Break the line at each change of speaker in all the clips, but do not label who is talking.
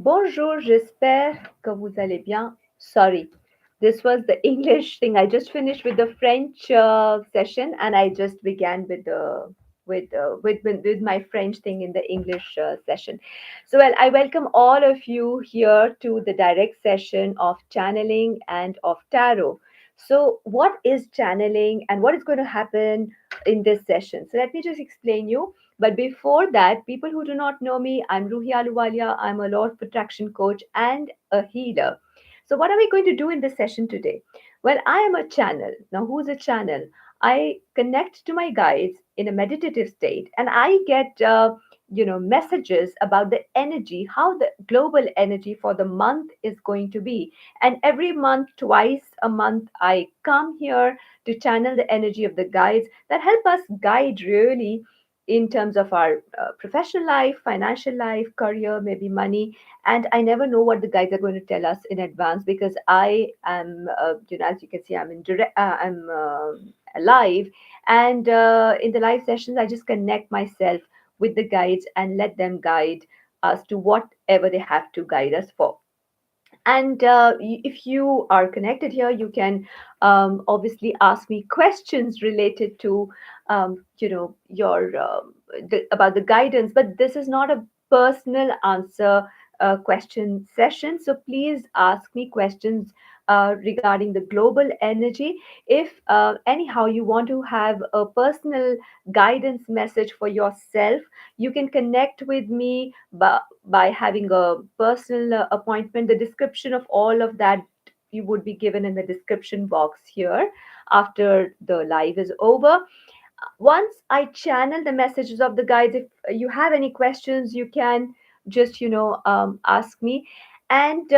Bonjour, j'espère que vous allez bien. Sorry, this was the English thing. I just finished with the French session, and I just began with the with my French thing in the English session. So, well, I welcome all of you here to the direct session of channeling and of tarot. So, what is channeling, and what is going to happen in this session? So, let me just explain you. But before that, people who do not know me, I'm Ruhi Aluwalia. I'm a law of attraction coach and a healer. So, what are we going to do in this session today? Well, I am a channel. Now, who's a channel? I connect to my guides in a meditative state, and I get messages about the energy, how the global energy for the month is going to be. And every month, twice a month, I come here to channel the energy of the guides that help us guide really in terms of our professional life, financial life, career, maybe money. And I never know what the guys are going to tell us in advance because I am, as you can see, I'm live, and in the live sessions, I just connect myself with the guides and let them guide us to whatever they have to guide us for. And if you are connected here, you can obviously ask me questions related to, your about the guidance. But this is not a personal answer question session. So please ask me questions regarding the global energy. If anyhow you want to have a personal guidance message for yourself, you can connect with me by having a personal appointment. The description of all of that you would be given in the description box here after the live is over. Once I channel the messages of the guides, if you have any questions, you can just ask me. And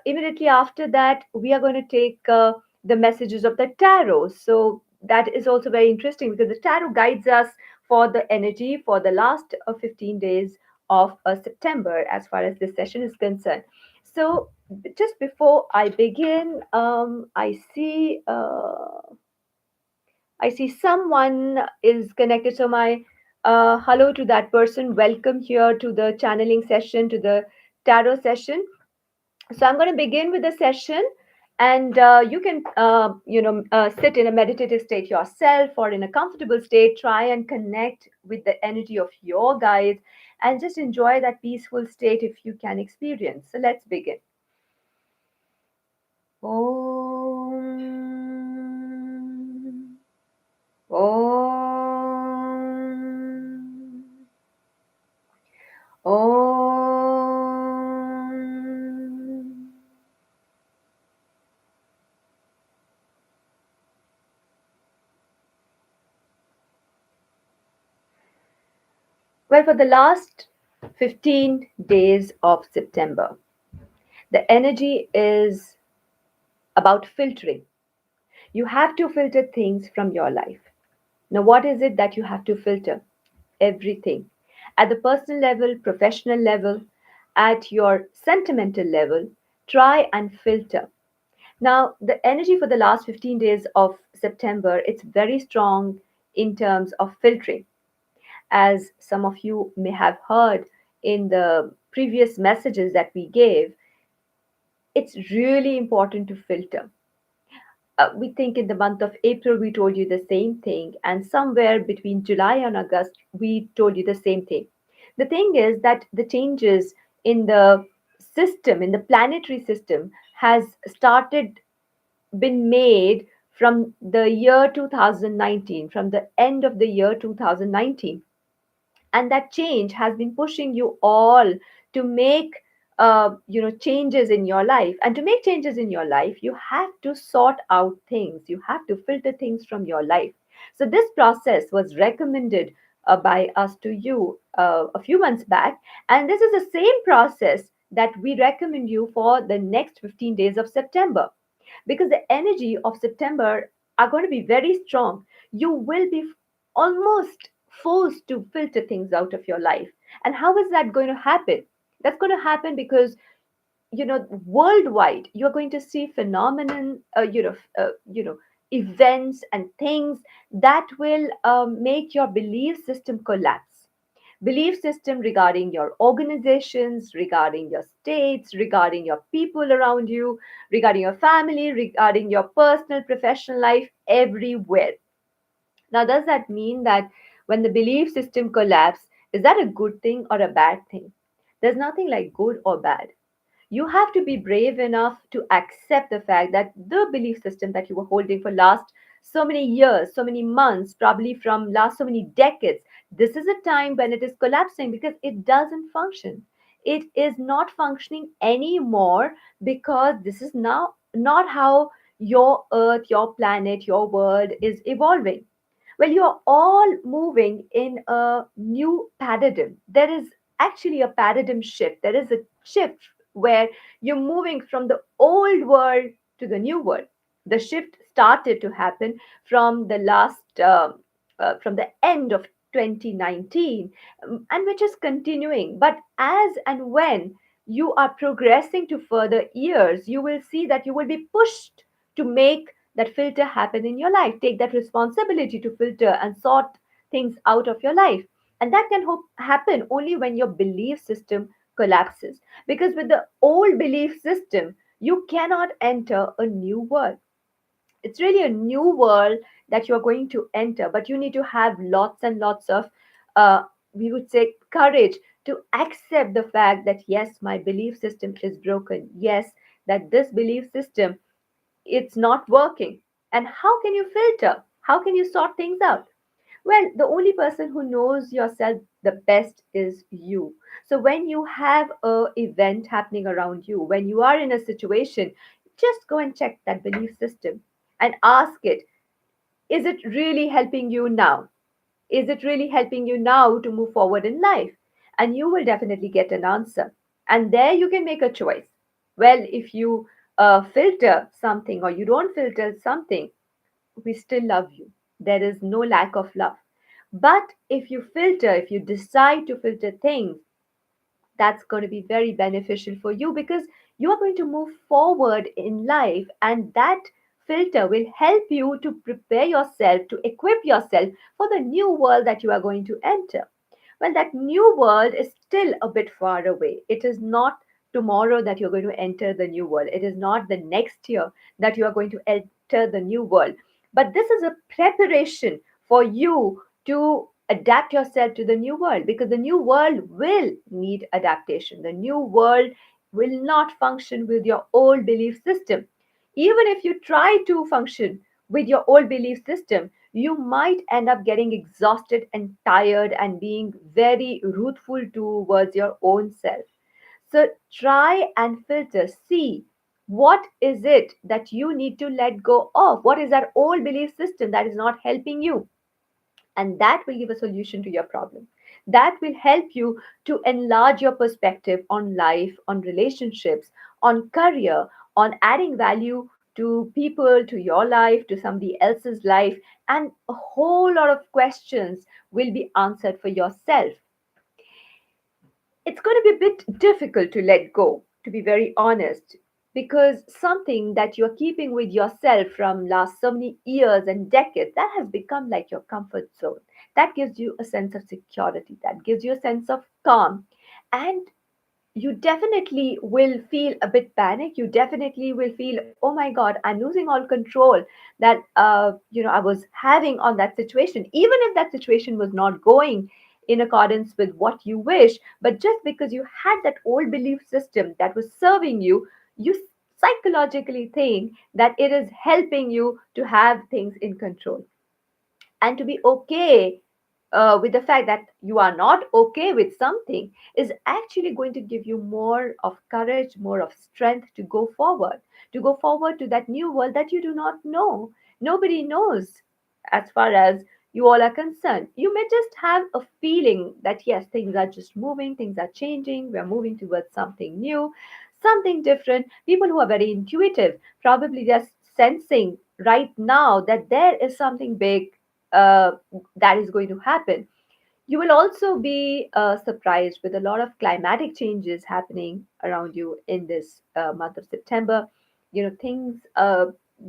immediately after that, we are going to take the messages of the tarot. So that is also very interesting because the tarot guides us for the energy for the last 15 days of September as far as this session is concerned. So just before I begin, I see someone is connected. So my hello to that person. Welcome here to the channeling session, to the tarot session. So I'm going to begin with the session, and you can, sit in a meditative state yourself or in a comfortable state. Try and connect with the energy of your guides, and just enjoy that peaceful state if you can experience. So let's begin. Om. Om. Om. Well, for the last 15 days of September, the energy is about filtering. You have to filter things from your life. Now, what is it that you have to filter? Everything. At the personal level, professional level, at your sentimental level, try and filter. Now, the energy for the last 15 days of September, it's very strong in terms of filtering. As some of you may have heard in the previous messages that we gave, it's really important to filter. We think in the month of April, we told you the same thing, and somewhere between July and August, we told you the same thing. The thing is that the changes in the system, in the planetary system, has started been made from the year 2019, from the end of the year 2019. And that change has been pushing you all to make changes in your life. And to make changes in your life, you have to sort out things, you have to filter things from your life. So this process was recommended by us to you a few months back, and this is the same process that we recommend you for the next 15 days of September, because the energy of September are going to be very strong. You will be almost forced to filter things out of your life. And how is that going to happen? That's going to happen because worldwide you're going to see phenomenon, events and things that will make your belief system collapse. belief system regarding your organizations, regarding your states, regarding your people around you, regarding your family, regarding your personal, professional life, everywhere. Now, does that mean that when the belief system collapses, is that a good thing or a bad thing? There's nothing like good or bad. You have to be brave enough to accept the fact that the belief system that you were holding for last so many years, so many months, probably from last so many decades, this is a time when it is collapsing because it doesn't function. It is not functioning anymore because this is now not how your earth, your planet, your world is evolving. Well, you're all moving in a new paradigm. There is actually a paradigm shift. There is a shift where you're moving from the old world to the new world. The shift started to happen from the from the end of 2019, and which is continuing. But as and when you are progressing to further years, you will see that you will be pushed to make that filter happen in your life. Take that responsibility to filter and sort things out of your life. And that can happen only when your belief system collapses. Because with the old belief system, you cannot enter a new world. It's really a new world that you're going to enter, but you need to have lots and lots of, we would say, courage to accept the fact that yes, my belief system is broken. Yes, that this belief system, it's not working. And how can you filter? How can you sort things out? Well, the only person who knows yourself the best is you. So when you have a event happening around you, when you are in a situation, just go and check that belief system and ask it, is it really helping you now? Is it really helping you now to move forward in life? And you will definitely get an answer. And there you can make a choice. Well, if you filter something or you don't filter something, we still love you. There is no lack of love. But if you filter, if you decide to filter things, that's going to be very beneficial for you because you are going to move forward in life, and that filter will help you to prepare yourself, to equip yourself for the new world that you are going to enter. Well, that new world is still a bit far away. It is not tomorrow that you're going to enter the new world. It is not the next year that you are going to enter the new world. But this is a preparation for you to adapt yourself to the new world because the new world will need adaptation. The new world will not function with your old belief system. Even if you try to function with your old belief system, you might end up getting exhausted and tired and being very ruthful towards your own self. So try and filter, see what is it that you need to let go of? What is that old belief system that is not helping you? And that will give a solution to your problem. That will help you to enlarge your perspective on life, on relationships, on career, on adding value to people, to your life, to somebody else's life, and a whole lot of questions will be answered for yourself. It's going to be a bit difficult to let go, to be very honest, because something that you're keeping with yourself from last so many years and decades, that has become like your comfort zone. That gives you a sense of security, that gives you a sense of calm. And you definitely will feel a bit panic. You definitely will feel, oh my God, I'm losing all control that I was having on that situation, even if that situation was not going in accordance with what you wish. But just because you had that old belief system that was serving you, you psychologically think that it is helping you to have things in control and to be okay with the fact that you are not okay with something is actually going to give you more of courage, more of strength to go forward to that new world that you do not know. Nobody knows as far as you all are concerned. You may just have a feeling that yes, things are just moving, things are changing, we're moving towards something new, something different. People who are very intuitive probably just sensing right now that there is something big uh, that is going to happen. You will also be surprised with a lot of climatic changes happening around you in this month of September. Things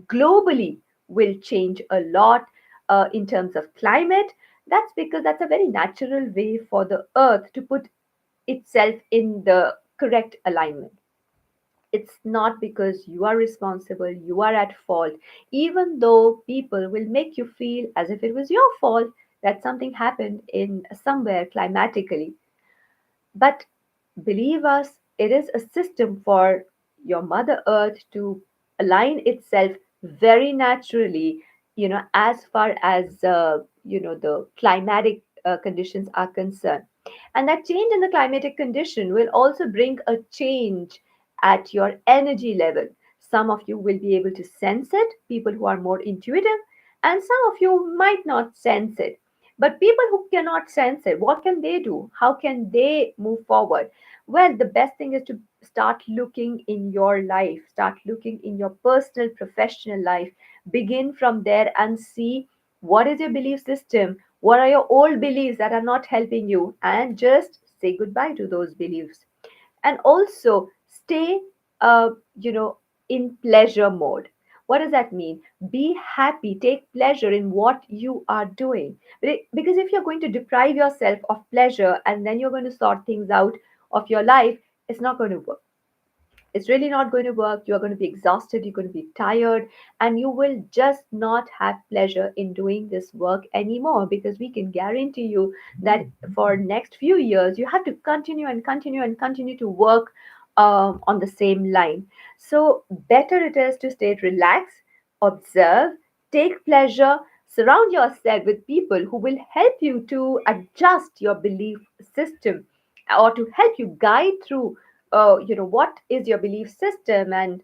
globally will change a lot in terms of climate. That's because that's a very natural way for the earth to put itself in the correct alignment. It's not because you are responsible, you are at fault, even though people will make you feel as if it was your fault that something happened in somewhere climatically. But believe us, it is a system for your Mother Earth to align itself very naturally, as far as, the climatic conditions are concerned. And that change in the climatic condition will also bring a change at your energy level. Some of you will be able to sense it, people who are more intuitive, and some of you might not sense it. But people who cannot sense it, what can they do? How can they move forward? Well, the best thing is to start looking in your life, start looking in your personal, professional life. Begin from there and see what is your belief system, what are your old beliefs that are not helping you, and just say goodbye to those beliefs. And also stay, uh, you know in pleasure mode. What does that mean? Be happy, take pleasure in what you are doing. Because if you're going to deprive yourself of pleasure and then you're going to sort things out of your life, it's not going to work. It's really not going to work. You're going to be exhausted, you're going to be tired, and you will just not have pleasure in doing this work anymore, because we can guarantee you that for next few years you have to continue and continue and continue to work on the same line. So better it is to stay relaxed, observe, take pleasure, surround yourself with people who will help you to adjust your belief system, or to help you guide through what is your belief system, and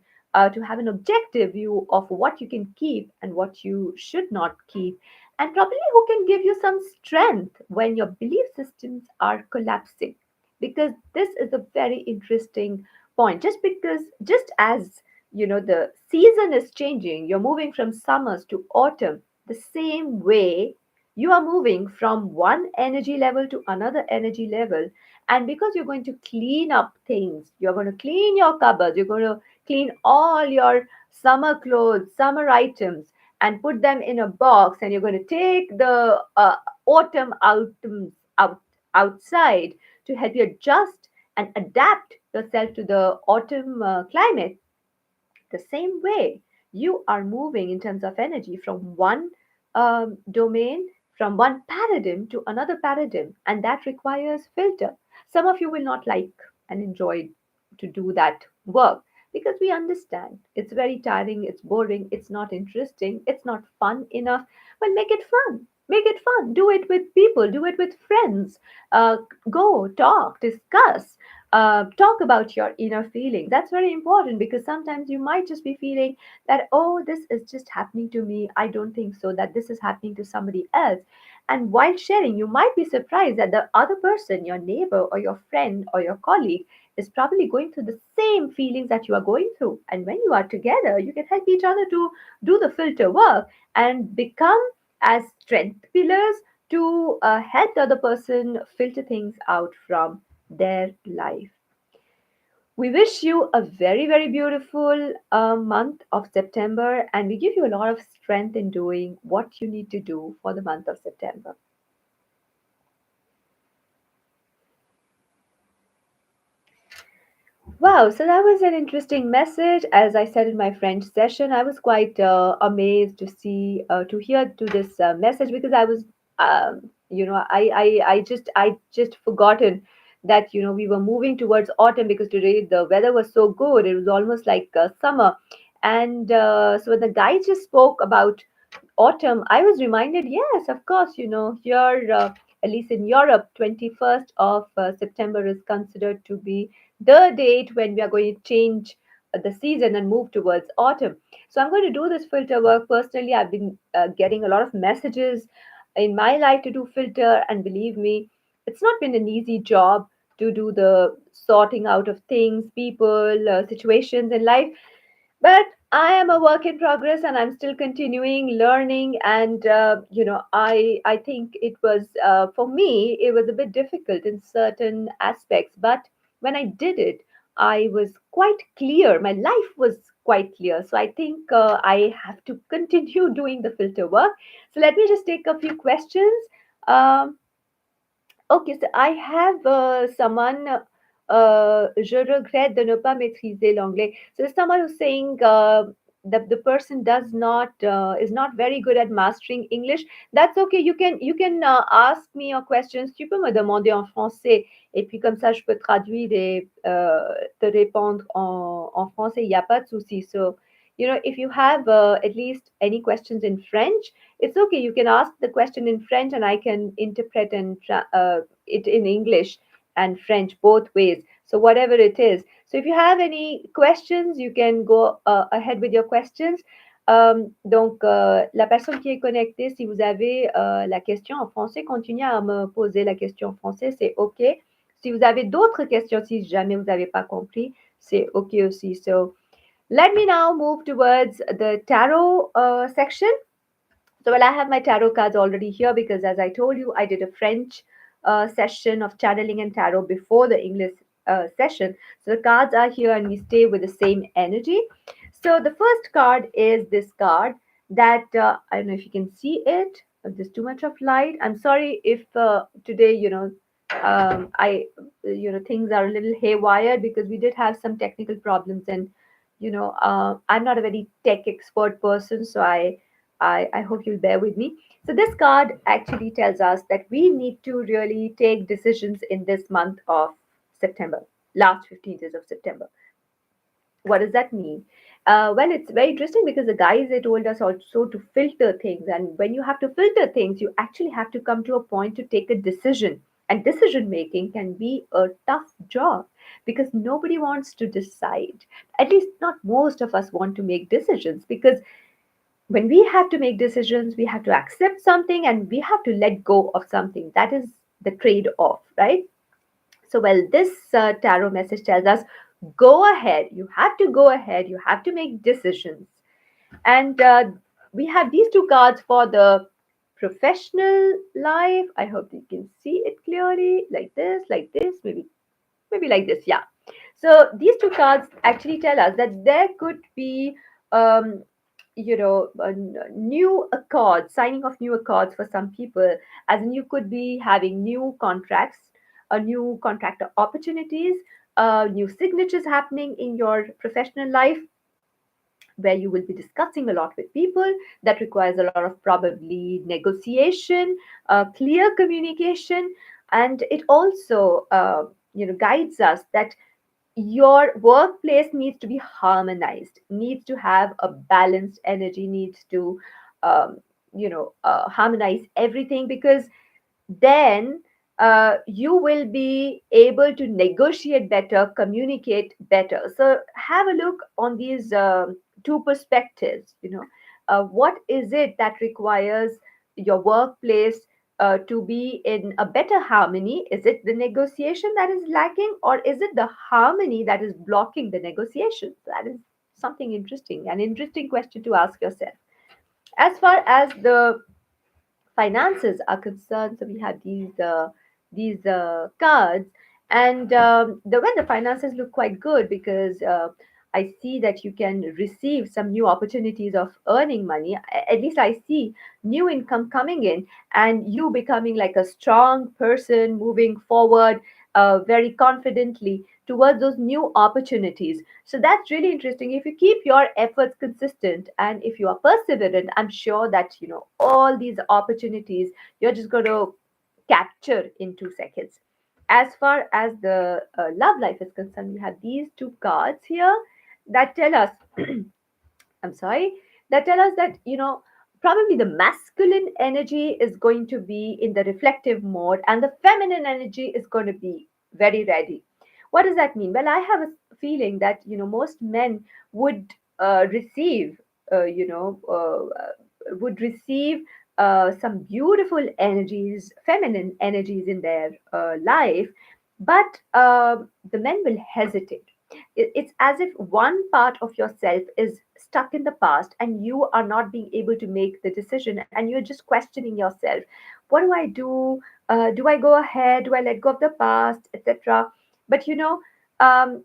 to have an objective view of what you can keep and what you should not keep, and probably who can give you some strength when your belief systems are collapsing. Because this is a very interesting point. Just as the season is changing, you're moving from summers to autumn, the same way you are moving from one energy level to another energy level. And because you're going to clean up things, you're going to clean your cupboards, you're going to clean all your summer clothes, summer items, and put them in a box, and you're going to take the autumn items outside to help you adjust and adapt yourself to the autumn climate. The same way, you are moving in terms of energy from one domain, from one paradigm to another paradigm, and that requires filter. Some of you will not like and enjoy to do that work, because we understand it's very tiring, it's boring, it's not interesting, it's not fun enough. Well, make it fun. Make it fun. Do it with people. Do it with friends. Uh, Go talk, discuss, talk about your inner feeling. That's very important, because sometimes you might just be feeling that, oh, this is just happening to me. I don't think so that this is happening to somebody else. And while sharing, you might be surprised that the other person, your neighbor or your friend or your colleague, is probably going through the same feelings that you are going through. And when you are together, you can help each other to do the filter work and become as strength pillars to help the other person filter things out from their life. We wish you a very, very beautiful month of September, and we give you a lot of strength in doing what you need to do for the month of September. Wow, so that was an interesting message. As I said in my French session, I was quite amazed to to hear to this message, because I was, I just forgotten that we were moving towards autumn, because today the weather was so good. It was almost like summer, and so when the guy just spoke about autumn, I was reminded, yes, of course, here, at least in Europe, 21st of September is considered to be the date when we are going to change the season and move towards autumn. So I'm going to do this filter work personally. I've been getting a lot of messages in my life to do filter, and believe me, it's not been an easy job to do the sorting out of things, people, situations in life. But I am a work in progress, and I'm still continuing learning. And I think it was, for me, it was a bit difficult in certain aspects, but when I did it, I was quite clear. My life was quite clear. So I think I have to continue doing the filter work. So let me just take a few questions. Um, okay, so I have someone. Je regrette de ne pas maîtriser l'anglais. So there's someone who's saying that the person does not is not very good at mastering English. That's okay. You can ask me your questions. Tu peux me demander en français et puis comme ça je peux traduire et te répondre en français. Il n'y a pas de souci. So if you have at least any questions in French, it's okay. You can ask the question in French and I can interpret it in English and French both ways. So whatever it is. So if you have any questions, you can go ahead with your questions. Donc, la personne qui est connectée, si vous avez la question en français, continuez à me poser la question en français, c'est OK. Si vous avez d'autres questions, si jamais vous n'avez pas compris, c'est OK aussi. So let me now move towards the tarot section. So, well, I have my tarot cards already here because, as I told you, I did a French session of channeling and tarot before the English session. So, the cards are here and we stay with the same energy. So, the first card is this card that I don't know if you can see it. There's too much of light. I'm sorry if today, things are a little haywire because we did have some technical problems and I'm not a very tech expert person, so I hope you'll bear with me. So, this card actually tells us that we need to really take decisions in this month of September, last 15 days of September. What does that mean? Well, it's very interesting because the guys they told us also to filter things, and when you have to filter things, you actually have to come to a point to take a decision. And decision making can be a tough job because nobody wants to decide. At least, not most of us want to make decisions because when we have to make decisions, we have to accept something and we have to let go of something. That is the trade off, right? So, well, this tarot message tells us go ahead. You have to go ahead. You have to make decisions. And we have these two cards for the professional life. I hope you can see it clearly, like this, maybe like this. Yeah. So these two cards actually tell us that there could be, new accords, signing of new accords for some people, as in you could be having new contracts, new contract opportunities, new signatures happening in your professional life where you will be discussing a lot with people. That requires a lot of probably negotiation, clear communication, and it also guides us that your workplace needs to be harmonized, needs to have a balanced energy, needs to harmonize everything because then you will be able to negotiate better, communicate better. So have a look on these two perspectives. What is it that requires your workplace to be in a better harmony? Is it the negotiation that is lacking, or is it the harmony that is blocking the negotiation? That is something interesting, an interesting question to ask yourself. As far as the finances are concerned, so we have these cards, and the finances look quite good because I see that you can receive some new opportunities of earning money. At least I see new income coming in, and you becoming like a strong person moving forward very confidently towards those new opportunities. So that's really interesting. If you keep your efforts consistent and if you are perseverant, I'm sure that all these opportunities you're just going to capture in 2 seconds. As far as the love life is concerned, we have these two cards here that tell us, I'm sorry, that tell us that, probably the masculine energy is going to be in the reflective mode and the feminine energy is going to be very ready. What does that mean? Well, I have a feeling that, most men would receive, would receive some beautiful energies, feminine energies in their life, but the men will hesitate. It's as if one part of yourself is stuck in the past and you are not being able to make the decision and you're just questioning yourself. What do I do? Do I go ahead? Do I let go of the past, etc.? But um,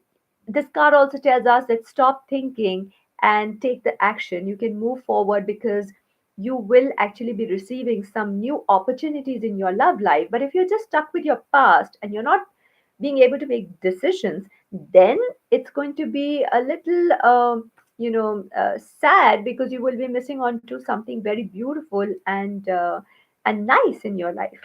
this card also tells us that stop thinking and take the action. You can move forward because you will actually be receiving some new opportunities in your love life. But if you're just stuck with your past and you're not being able to make decisions, then it's going to be a little sad, because you will be missing on to something very beautiful and nice in your life.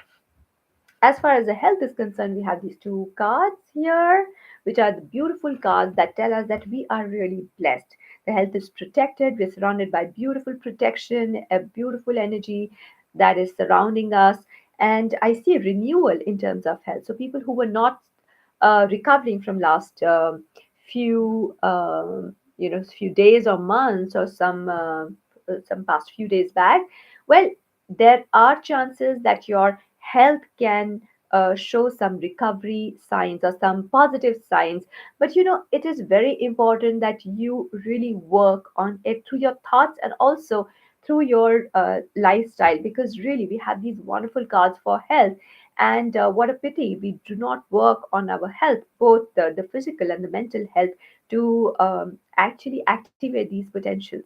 As far as the health is concerned, we have these two cards here, which are the beautiful cards that tell us that we are really blessed. The health is protected. We're surrounded by beautiful protection, a beautiful energy that is surrounding us. And I see renewal in terms of health. So people who were not recovering from last few days or months, or some past few days back, well, there are chances that your health can show some recovery signs or some positive signs. But it is very important that you really work on it through your thoughts and also through your lifestyle, because really we have these wonderful cards for health. And what a pity we do not work on our health, both the physical and the mental health, to actually activate these potentials.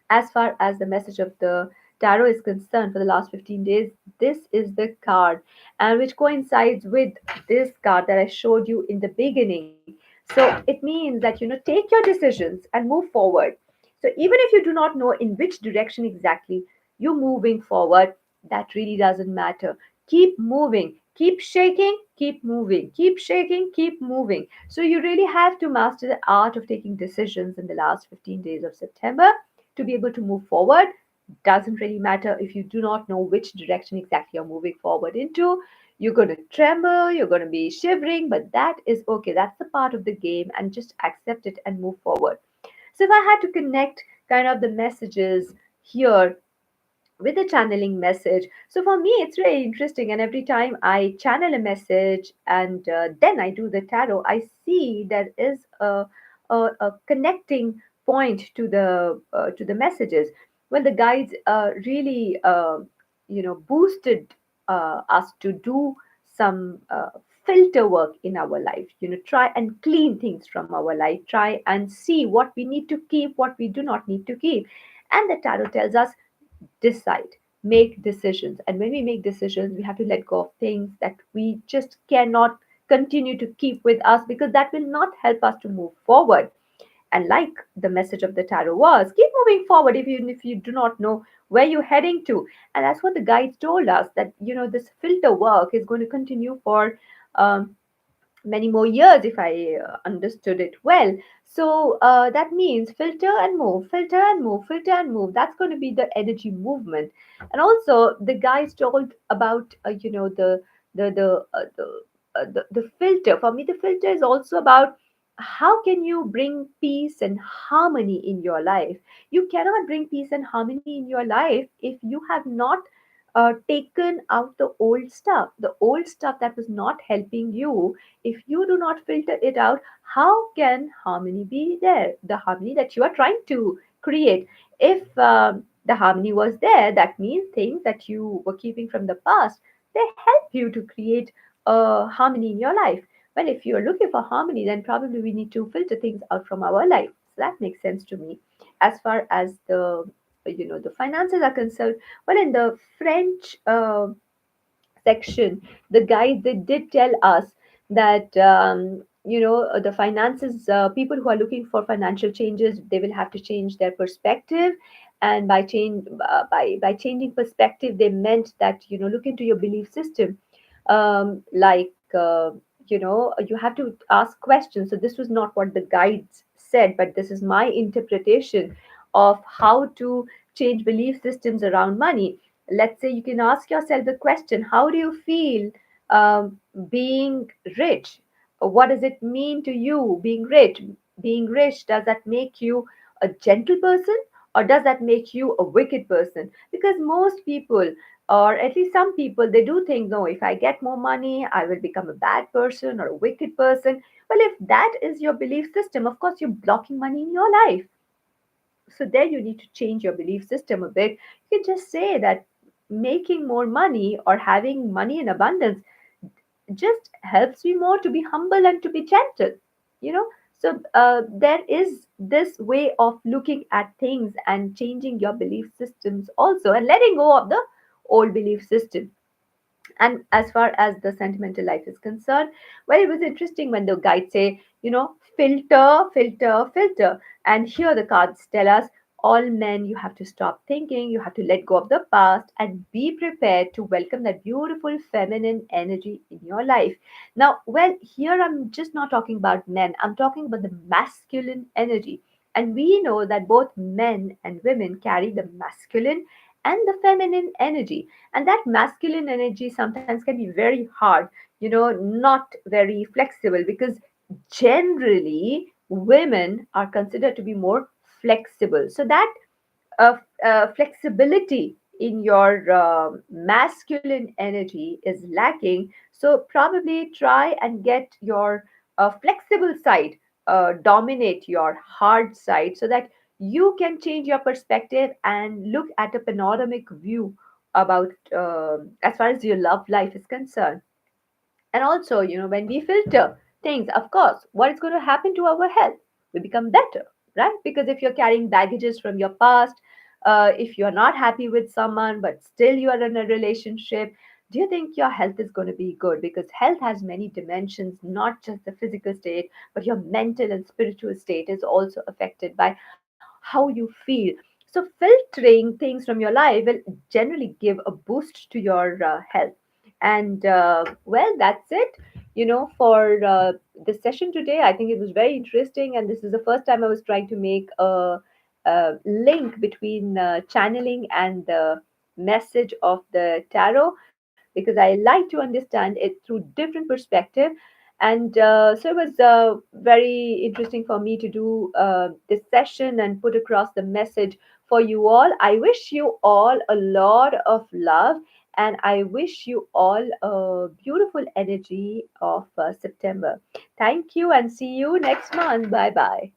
As far as the message of the tarot is concerned, for the last 15 days, this is the card, and which coincides with this card that I showed you in the beginning. So it means that, take your decisions and move forward. So even if you do not know in which direction exactly you're moving forward, that really doesn't matter. Keep moving, keep shaking, keep moving, keep shaking, keep moving. So you really have to master the art of taking decisions in the last 15 days of September to be able to move forward. Doesn't really matter if you do not know which direction exactly you're moving forward into. You're going to tremble, you're going to be shivering, but that is okay. That's the part of the game, and just accept it and move forward. So if I had to connect kind of the messages here with a channeling message. So for me, it's really interesting. And every time I channel a message and then I do the tarot, I see there is a connecting point to the messages. When the guides really boosted us to do some filter work in our life. Try and clean things from our life. Try and see what we need to keep, what we do not need to keep. And the tarot tells us, decide, make decisions. And when we make decisions, we have to let go of things that we just cannot continue to keep with us, because that will not help us to move forward. And like the message of the tarot was, keep moving forward even if you do not know where you're heading to. And that's what the guides told us, that this filter work is going to continue for many more years, if I understood it well. So that means filter and move, filter and move, filter and move. That's going to be the energy movement. And also, the guys told about the filter. For me, the filter is also about how can you bring peace and harmony in your life. You cannot bring peace and harmony in your life if you have not taken out the old stuff that was not helping you. If you do not filter it out, how can harmony be there? The harmony that you are trying to create. If the harmony was there, that means things that you were keeping from the past, they help you to create harmony in your life. Well, if you're looking for harmony, then probably we need to filter things out from our life. So that makes sense to me. As far as the finances are concerned, well, in the French section, the guys, they did tell us that the finances, people who are looking for financial changes, they will have to change their perspective. And by changing perspective, they meant that, look into your belief system. Like you have to ask questions. So this was not what the guides said, but this is my interpretation of how to change belief systems around money. Let's say you can ask yourself the question, how do you feel being rich? What does it mean to you being rich? Being rich, does that make you a gentle person, or does that make you a wicked person? Because most people, or at least some people, they do think, no, if I get more money, I will become a bad person or a wicked person. Well, if that is your belief system, of course you're blocking money in your life. So there you need to change your belief system a bit. You can just say that making more money or having money in abundance just helps me more to be humble and to be gentle. you know So there is this way of looking at things and changing your belief systems also, and letting go of the old belief system. And as far as the sentimental life is concerned, well, it was interesting when the guides say, filter, filter, filter. And here the cards tell us, all men, you have to stop thinking, you have to let go of the past and be prepared to welcome that beautiful feminine energy in your life. Now, well, here I'm just not talking about men, I'm talking about the masculine energy. And we know that both men and women carry the masculine and the feminine energy, and that masculine energy sometimes can be very hard, not very flexible, because generally women are considered to be more flexible. So that flexibility in your masculine energy is lacking. So probably try and get your flexible side dominate your hard side, so that you can change your perspective and look at a panoramic view about as far as your love life is concerned. And also, when we filter things, of course, what is going to happen to our health? We become better, right? Because if you're carrying baggages from your past, if you're not happy with someone, but still you are in a relationship, do you think your health is going to be good? Because health has many dimensions, not just the physical state, but your mental and spiritual state is also affected by how you feel. So, filtering things from your life will generally give a boost to your health. And well, that's it, for this session today. I think it was very interesting. And this is the first time I was trying to make a link between channeling and the message of the tarot, because I like to understand it through different perspective. And so it was very interesting for me to do this session and put across the message for you all. I wish you all a lot of love, and I wish you all a beautiful energy of September. Thank you and see you next month. Bye bye.